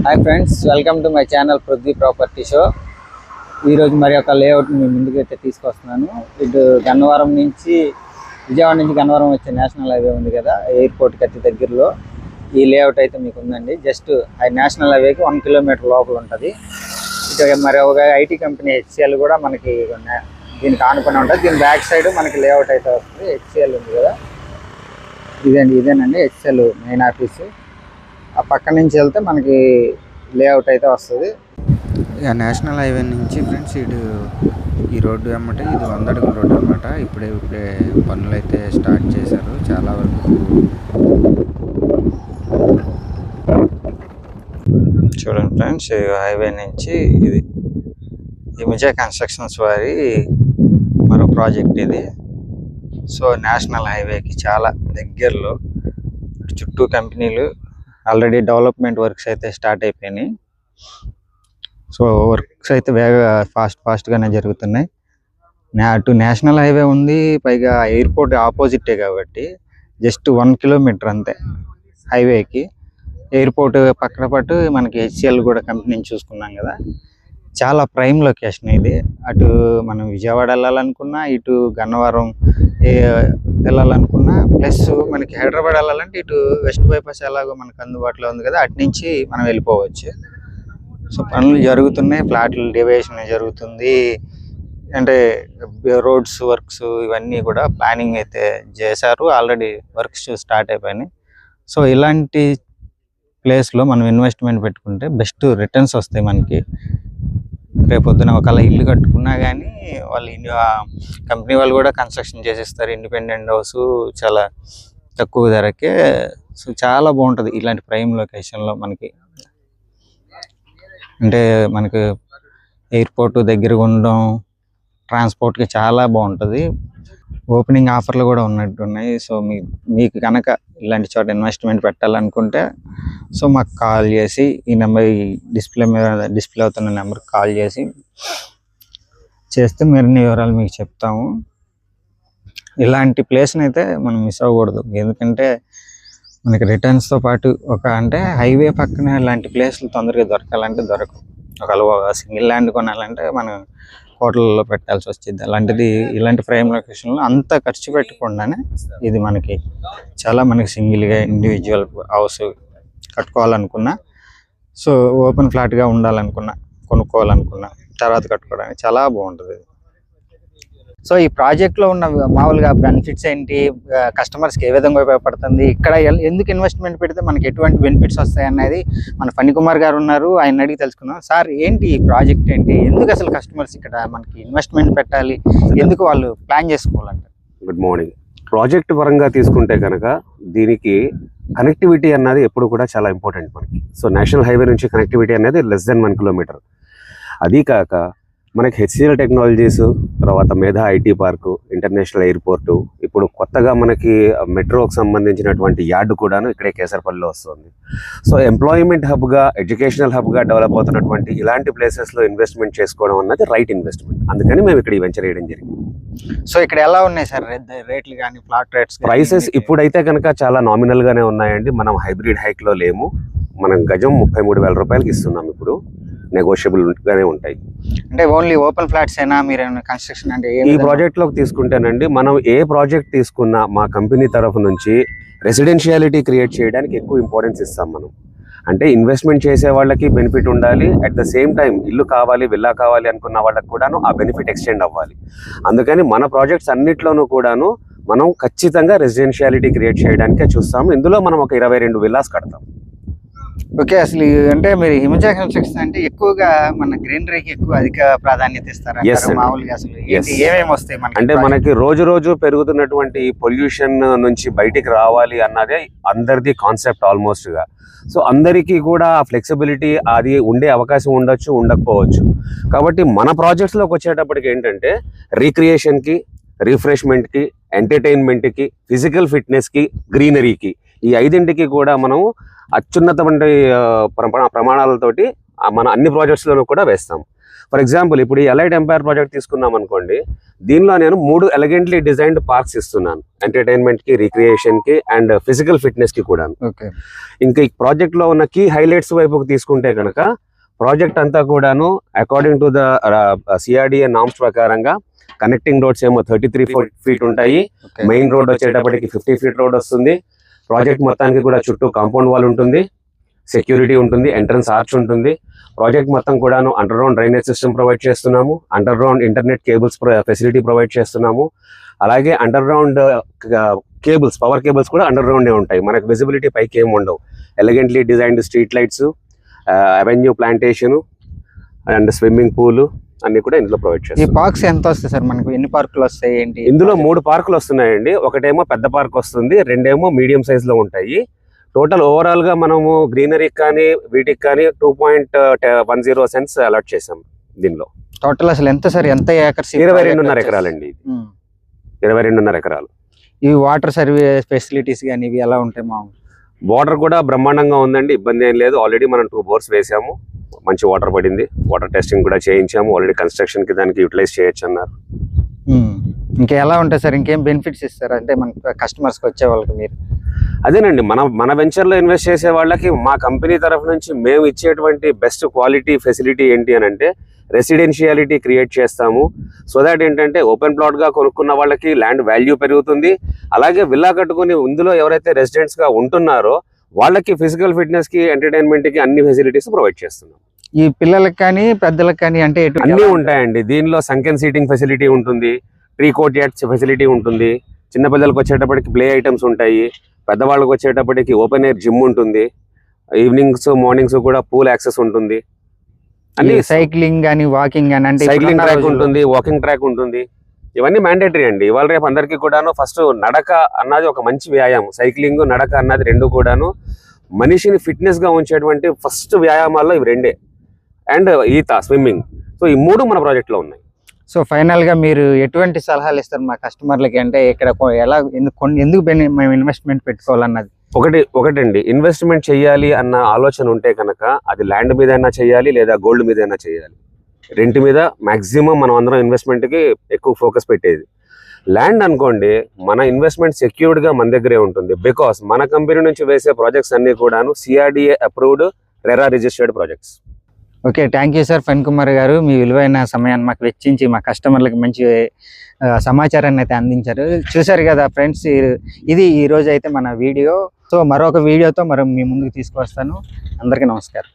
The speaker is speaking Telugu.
Hi friends, welcome to my channel Prithvi property show. ఈరోజు మరి ఒక లేఅవుట్ మీ ముందుకైతే తీసుకొస్తున్నాను. ఇటు గన్నవరం నుంచి విజయవాడ నుంచి గన్నవరం వచ్చే నేషనల్ హైవే ఉంది కదా, ఎయిర్పోర్ట్కి అతి దగ్గరలో ఈ లేఅవుట్ అయితే మీకు ఉందండి. జస్ట్ ఆ నేషనల్ హైవేకి 1 కిలోమీటర్ లోపల ఉంటుంది. ఇటు మరి ఒక ఐటీ కంపెనీ హెచ్సిఎల్ కూడా మనకి దీనికి ఆనుకొని ఉంటుంది. దీని బ్యాక్ సైడ్ మనకి లేఅవుట్ అయితే వస్తుంది. హెచ్సిఎల్ ఉంది కదా, ఇదేనండి హెచ్సిఎల్ మెయిన్ ఆఫీసు. ఆ పక్క నుంచి వెళ్తే మనకి లేఅవుట్ అయితే వస్తుంది. ఇక నేషనల్ హైవే నుంచి ఫ్రెండ్స్ ఈ రోడ్డు ఏమంటే ఇది 100 అడుగుల రోడ్డు అనమాట. ఇప్పుడే పనులు అయితే స్టార్ట్ చేశారు. చాలా వరకు చూడండి ఫ్రెండ్స్, హైవే నుంచి ఇది హిమజ కన్స్ట్రక్షన్స్ వారి మరో ప్రాజెక్ట్ ఇది. సో నేషనల్ హైవేకి చాలా దగ్గరలో చుట్టూ కంపెనీలు ఆల్రెడీ డెవలప్మెంట్ వర్క్స్ అయితే స్టార్ట్ అయిపోయినాయి. సో వర్క్స్ అయితే ఫాస్ట్గానే జరుగుతున్నాయి. అటు నేషనల్ హైవే ఉంది, పైగా ఎయిర్పోర్ట్ ఆపోజిటే కాబట్టి జస్ట్ 1 కిలోమీటర్ అంతే హైవేకి. ఎయిర్పోర్ట్ పక్కన పాటు మనకి హెచ్సిఎల్ కూడా కంపెనీని చూసుకున్నాం కదా, చాలా ప్రైమ్ లొకేషన్ ఇది. అటు మనం విజయవాడ వెళ్ళాలనుకున్నా, ఇటు గన్నవరం వెళ్ళాలనుకున్నా, ప్లస్ మనకి హైదరాబాద్ వెళ్ళాలంటే ఇటు వెస్ట్ బైపాస్ ఎలాగో మనకు అందుబాటులో ఉంది కదా, అటు నుంచి మనం వెళ్ళిపోవచ్చు. సో పనులు జరుగుతున్నాయి, ఫ్లాట్ల డివైజన్ జరుగుతుంది, అంటే రోడ్స్ వర్క్స్ ఇవన్నీ కూడా ప్లానింగ్ అయితే చేశారు. ఆల్రెడీ వర్క్స్ స్టార్ట్ అయిపోయినాయి. సో ఇలాంటి ప్లేస్లో మనం ఇన్వెస్ట్మెంట్ పెట్టుకుంటే బెస్ట్ రిటర్న్స్ వస్తాయి మనకి. రేపొద్దున ఒకవేళ ఇల్లు కట్టుకున్నా కానీ కంపెనీ వాళ్ళు కూడా కన్స్ట్రక్షన్ చేసేస్తారు. ఇండిపెండెంట్ హౌస్ చాలా తక్కువ ధరకే. సో చాలా బాగుంటుంది ఇలాంటి ప్రైమ్ లొకేషన్లో మనకి. అంటే మనకి ఎయిర్పోర్ట్ దగ్గరగా ఉండడం, ట్రాన్స్పోర్ట్కి చాలా బాగుంటుంది. ఓపెనింగ్ ఆఫర్లు కూడా ఉన్నట్టున్నాయి. సో మీకు కనుక ఇలాంటి చోట ఇన్వెస్ట్మెంట్ పెట్టాలనుకుంటే సో మాకు కాల్ చేసి ఈ నెంబర్, డిస్ప్లే అవుతున్న నెంబర్కి కాల్ చేస్తే మరిన్ని వివరాలు మీకు చెప్తాము. ఇలాంటి ప్లేస్ని అయితే మనం మిస్ అవ్వకూడదు. ఎందుకంటే మనకి రిటర్న్స్తో పాటు అంటే హైవే పక్కన ఇలాంటి ప్లేస్లు తొందరగా దొరకాలంటే దొరకవు. ఒకవేళ సింగిల్ ల్యాండ్ కొనాలంటే మనం హోటల్లో పెట్టాల్సి వచ్చింది. అలాంటిది ఇలాంటి ప్రైమ్ లొకేషన్లో అంత ఖర్చు పెట్టకుండానే ఇది మనకి సింగిల్గా ఇండివిజువల్ హౌస్ కట్టుకోవాలనుకున్నా, సో ఓపెన్ ఫ్లాట్గా ఉండాలనుకున్నా, కొనుక్కోవాలనుకున్నా, తర్వాత కట్టుకోవడానికి చాలా బాగుంటుంది. సో ఈ ప్రాజెక్ట్లో ఉన్న మామూలుగా బెనిఫిట్స్ ఏంటి, కస్టమర్స్కి ఏ విధంగా ఉపయోగపడుతుంది, ఇక్కడ ఎందుకు ఇన్వెస్ట్మెంట్ పెడితే మనకి ఎటువంటి బెనిఫిట్స్ వస్తాయి అనేది మన ఫణి కుమార్ గారు ఉన్నారు, ఆయన అడిగి తెలుసుకుందాం. సార్, ఏంటి ఈ ప్రాజెక్ట్ ఏంటి, ఎందుకు అసలు కస్టమర్స్ ఇక్కడ మనకి ఇన్వెస్ట్మెంట్ పెట్టాలి, ఎందుకు వాళ్ళు ప్లాన్ చేసుకోవాలంటే? Good morning. ప్రాజెక్ట్ పరంగా తీసుకుంటే కనుక దీనికి కనెక్టివిటీ అన్నది ఎప్పుడు కూడా చాలా ఇంపార్టెంట్ మనకి. సో నేషనల్ హైవే నుంచి కనెక్టివిటీ అనేది లెస్ దెన్ 1 కిలోమీటర్. అది కాక మనకి హెచ్సిఎల్ టెక్నాలజీస్, తర్వాత మేధా ఐటీ పార్కు, ఇంటర్నేషనల్ ఎయిర్పోర్టు, ఇప్పుడు కొత్తగా మనకి మెట్రోకి సంబంధించినటువంటి యార్డు కూడాను ఇక్కడే కేసరపల్లిలో వస్తుంది. సో ఎంప్లాయ్మెంట్ హబ్గా, ఎడ్యుకేషనల్ హబ్గా డెవలప్ అవుతున్నటువంటి ఇలాంటి ప్లేసెస్లో ఇన్వెస్ట్మెంట్ చేసుకోవడం అన్నది రైట్ ఇన్వెస్ట్మెంట్. అందుకని మేము ఇక్కడ ఈ వెంచర్ వేయడం జరిగింది. సో ఇక్కడ ఎలా ఉన్నాయి సార్ రేట్లు కానీ, ఫ్లాట్ రేట్స్, ప్రైసెస్? ఇప్పుడైతే కనుక చాలా నామినల్గానే ఉన్నాయండి. మనం హైబ్రిడ్ హైక్లో లేము. మనం గజం 33,000 రూపాయలకి ఇస్తున్నాం. ఇప్పుడు నెగోషియబుల్ గానే ఉంటాయి. అంటే ఓన్లీ ఓపెన్ ఫ్లాట్స్ అయినా మీరు కన్స్ట్రక్షన్ అంటే ఈ ప్రాజెక్ట్ లోకి తీసుకుంటేనండి, మనం ఏ ప్రాజెక్ట్ తీసుకున్నా మా కంపెనీ తరఫు నుంచి రెసిడెన్షియాలిటీ క్రియేట్ చేయడానికి ఎక్కువ ఇంపార్టెన్స్ ఇస్తాం మనం. అంటే ఇన్వెస్ట్మెంట్ చేసే వాళ్ళకి బెనిఫిట్ ఉండాలి, అట్ ద సేమ్ టైం ఇల్లు కావాలి, విల్లా కావాలి అనుకున్న వాళ్ళకి కూడాను ఆ బెనిఫిట్ ఎక్స్టెండ్ అవ్వాలి. అందుకని మన ప్రాజెక్ట్స్ అన్నిట్లోనూ కూడాను మనం ఖచ్చితంగా రెసిడెన్షియాలిటీ క్రియేట్ చేయడానికే చూస్తాము. ఇందులో మనం ఒక 22 విల్లాస్ కడతాం. ఓకే, అసలు అంటే మీరు హిమజ కన్స్ట్రక్షన్ అంటే ఎక్కువగా మన గ్రీనరీకి ఎక్కువ అధిక ప్రాధాన్యత ఇస్తారు మామూలుగా. అసలు ఏమేమి వస్తాయి అంటే మనకి రోజు రోజు పెరుగుతున్నటువంటి పొల్యూషన్ నుంచి బయటికి రావాలి అన్నదే అందరిది కాన్సెప్ట్ ఆల్మోస్ట్ గా. సో అందరికీ కూడా ఆ ఫ్లెక్సిబిలిటీ అది ఉండే అవకాశం ఉండొచ్చు, ఉండకపోవచ్చు. కాబట్టి మన ప్రాజెక్ట్స్ లోకి వచ్చేటప్పటికి ఏంటంటే రీక్రియేషన్ కి, రిఫ్రెష్మెంట్ కి, ఎంటర్టైన్మెంట్ కి, ఫిజికల్ ఫిట్నెస్ కి, గ్రీనరీకి, ఈ 5ంటికి కూడా మనం అత్యున్నతమైన ప్రమాణాలతోటి మన అన్ని ప్రాజెక్ట్స్లోనూ కూడా వేస్తాం. ఫర్ ఎగ్జాంపుల్ ఇప్పుడు ఈ ఎలైట్ ఎంపైర్ ప్రాజెక్ట్ తీసుకున్నాం అనుకోండి, దీనిలో నేను 3 ఎలిగెంట్లీ డిజైన్డ్ పార్క్స్ ఇస్తున్నాను, ఎంటర్టైన్మెంట్ కి, రిక్రియేషన్ కి అండ్ ఫిజికల్ ఫిట్నెస్ కి కూడా. ఇంకా ఈ ప్రాజెక్ట్ లో ఉన్న కీ హైలైట్స్ వైపుకి తీసుకుంటే కనుక ప్రాజెక్ట్ అంతా కూడాను according to the CRDA norms ప్రకారంగా కనెక్టింగ్ రోడ్స్ ఏమో 33 feet ఉంటాయి, మెయిన్ రోడ్ వచ్చేటప్పటికి 50 feet రోడ్ వస్తుంది. ప్రాజెక్ట్ మొత్తానికి కూడా చుట్టూ కాంపౌండ్ వాల్ ఉంటుంది, సెక్యూరిటీ ఉంటుంది, ఎంట్రన్స్ ఆర్చ్ ఉంటుంది. ప్రాజెక్ట్ మొత్తం కూడాను underground drainage system provide చేస్తున్నాము, underground internet cables facility provide చేస్తున్నాము. అలాగే underground cables, power cables కూడా అండర్ గ్రౌండే ఉంటాయి, మనకు విజిబిలిటీ పైకి ఏమి ఉండవు. Elegantly designed street lights, avenue plantation and swimming pool అన్ని కూడా ఇందులో ప్రొవైడ్ చేస్తాం. ఈ పార్క్స్ ఎంత వస్తాయి సార్ మనకు? ఎన్ని పార్కులు వస్తాయి ఏంటి? ఇందులో 3 పార్కులు వస్తున్నాయండి. ఒకటేమో పెద్ద పార్క్ వస్తుంది, 2 మీడియం సైజ్ లో ఉంటాయి. టోటల్ ఓవరాల్ గా మనము గ్రీనరీకి కానీ వీటికి కానీ 2.10 cents అలాట్ చేసాం. దీనిలో టోటల్ అసలు ఎంత సార్? ఎంత ఏకర్స్? 22.5 ఎకరాలండి. 22.5 ఎకరాలు. ఈ వాటర్ సర్వీస్ ఫెసిలిటీస్ కానీ ఇవి ఎలా ఉంటాయి? మామూలు వాటర్ కూడా బ్రహ్మాండంగా ఉందండి, ఇబ్బంది ఏం లేదు. ఆల్రెడీ మనం 2 బోర్స్ వేసాము, మంచి వాటర్ పడింది. వాటర్ టెస్టింగ్ కూడా చేయించాము, ఆల్రెడీ కన్స్ట్రక్షన్ కి దానికి యూటిలైజ్ చేయొచ్చు అన్నారు. ఇంకా ఎలా ఉంటాయి సార్? ఇంకేం బెనిఫిట్స్ ఇస్తారు అంటే మన కస్టమర్స్ కి వచ్చే వాళ్ళకి మీరు? అదేనండి, మన వెంచర్ లో ఇన్వెస్ట్ చేసే వాళ్ళకి మా కంపెనీ తరఫు నుంచి మేము ఇచ్చేటువంటి బెస్ట్ క్వాలిటీ ఫెసిలిటీ ఏంటి అని అంటే రెసిడెన్షియాలిటీ క్రియేట్ చేస్తాము. సో దాట్ ఏంటంటే ఓపెన్ ప్లాట్ గా కొనుక్కున్న వాళ్ళకి ల్యాండ్ వాల్యూ పెరుగుతుంది. అలాగే విల్లా కట్టుకుని ఇందులో ఎవరైతే రెసిడెంట్స్ గా ఉంటున్నారో వాళ్ళకి ఫిజికల్ ఫిట్నెస్ కి, ఎంటర్టైన్మెంట్ కి అన్ని ఫెసిలిటీస్ ప్రొవైడ్ చేస్తున్నాం. ఈ పిల్లలకి కానీ పెద్దలకు కానీ అంటే అన్ని ఉంటాయండి. దీనిలో సంకెన్ సీటింగ్ ఫెసిలిటీ ఉంటుంది, ట్రీ కోర్ట్ యార్డ్స్ ఫెసిలిటీ ఉంటుంది, చిన్న పిల్లలకు వచ్చేటప్పటికి ప్లే ఐటమ్స్ ఉంటాయి, పెద్దవాళ్ళకి వచ్చేటప్పటికి ఓపెన్ ఎయిర్ జిమ్ ఉంటుంది, ఈవినింగ్స్ మార్నింగ్స్ కూడా పూల్ యాక్సెస్ ఉంటుంది. అన్ని సైక్లింగ్ కానీ వాకింగ్ కానీ అంటే సైక్లింగ్ ట్రాక్ ఉంటుంది, వాకింగ్ ట్రాక్ ఉంటుంది. ఇవన్నీ మ్యాండేటరీ అండి. ఇవాళ రేపు అందరికీ కూడాను ఫస్ట్ నడక అన్నది ఒక మంచి వ్యాయామం. సైక్లింగ్, నడక అన్నది 2 కూడాను మనిషిని ఫిట్నెస్ గా ఉంచేటువంటి ఫస్ట్ వ్యాయామాల్లో ఇవి 2. అండ్ ఈత, స్విమ్మింగ్. సో ఈ 3 మన ప్రాజెక్ట్ లో ఉన్నాయి. సో ఫైనల్ గా మీరు ఎటువంటి సలహాలు ఇస్తారు మా కస్టమర్లకి? అంటే ఇక్కడ ఎలా ఎందుకు మేము ఇన్వెస్ట్మెంట్ పెట్టుకోవాలన్నది ఒకటండి, ఇన్వెస్ట్మెంట్ చేయాలి అన్న ఆలోచన ఉంటే కనుక అది ల్యాండ్ మీద అయినా చేయాలి లేదా గోల్డ్ మీద అయినా చేయాలి. రెంట్ మీద మాక్సిమం మనం అందరం ఇన్వెస్ట్మెంట్ కి ఎక్కువ ఫోకస్ పెట్టేది. ల్యాండ్ అనుకోండి, మన ఇన్వెస్ట్మెంట్ సెక్యూర్డ్ గా మన దగ్గరే ఉంటుంది. బికాస్ మన కంపెనీ నుంచి వేసే ప్రాజెక్ట్స్ అన్ని కూడాను CRDA approved, RERA registered projects. Okay, thank you sir Phani Kumar గారు. మీ విలువైన సమయాన్ని మాకు వెచ్చించి మా కస్టమర్లకు మంచి సమాచారాన్ని అయితే అందించారు. చూసారు కదా ఫ్రెండ్స్, ఇది ఈ రోజు అయితే మన వీడియో. సో మరొక వీడియోతో మీ ముందుకు తీసుకొస్తాను. అందరికీ నమస్కారం.